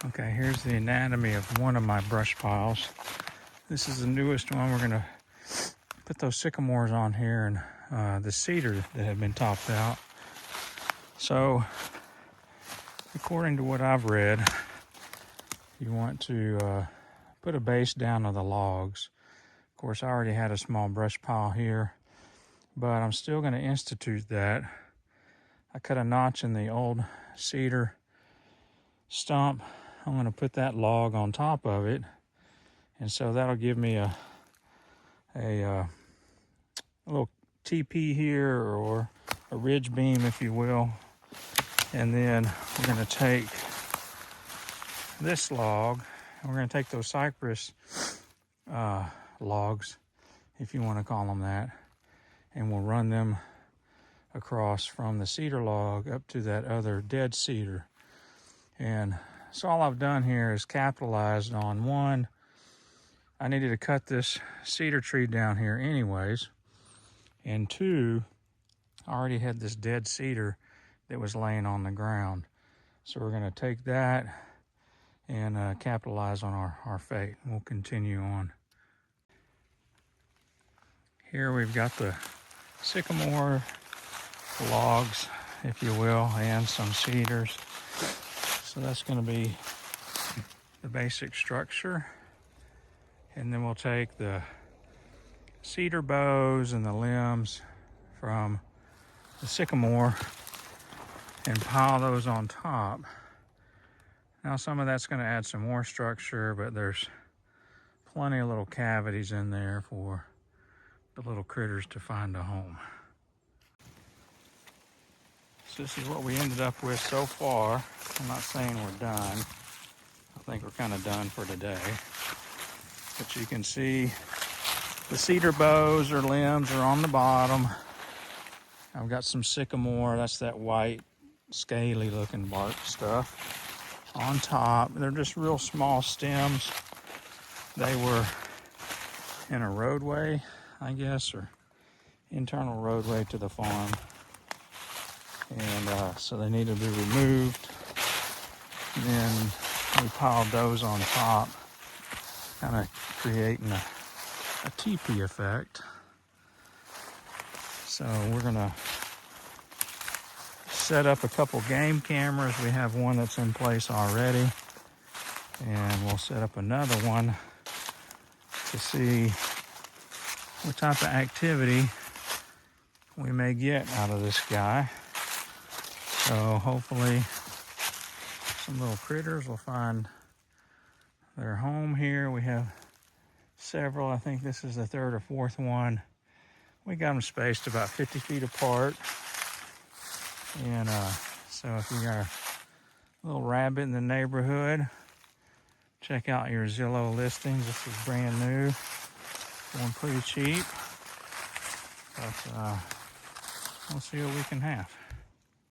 Okay, here's the anatomy of one of my brush piles. This is the newest one. We're gonna put those sycamores on here and the cedar that had been topped out. So, according to what I've read, you want to put a base down of the logs. Of course, I already had a small brush pile here, but I'm still gonna institute that. I cut a notch in the old cedar stump. I'm going to put that log on top of it, and so that'll give me a little TP here, or a ridge beam, if you will. And then we're going to take this log, and we're going to take those cypress logs, if you want to call them that, and we'll run them across from the cedar log up to that other dead cedar. And so all I've done here is capitalized on one. I needed to cut this cedar tree down here anyways. And two, I already had this dead cedar that was laying on the ground. So we're gonna take that and capitalize on our fate. We'll continue on. Here we've got the sycamore logs, if you will, and some cedars. So that's going to be the basic structure. And then we'll take the cedar boughs and the limbs from the sycamore and pile those on top. Now some of that's going to add some more structure, but there's plenty of little cavities in there for the little critters to find a home. So this is what we ended up with so far. I'm not saying we're done. I think we're kind of done for today. But you can see the cedar boughs or limbs are on the bottom. I've got some sycamore, that's that white, scaly looking bark stuff, on top. They're just real small stems. They were in a roadway, I guess, or internal roadway to the farm. And so they need to be removed. And then we piled those on top, kind of creating a teepee effect. So we're gonna set up a couple game cameras. We have one that's in place already, and we'll set up another one to see what type of activity we may get out of this guy. So hopefully some little critters will find their home here. We have several. I think this is the third or fourth one. We got them spaced about 50 feet apart. And so if you got a little rabbit in the neighborhood, check out your Zillow listings. This is brand new, going pretty cheap. But we'll see what we can have.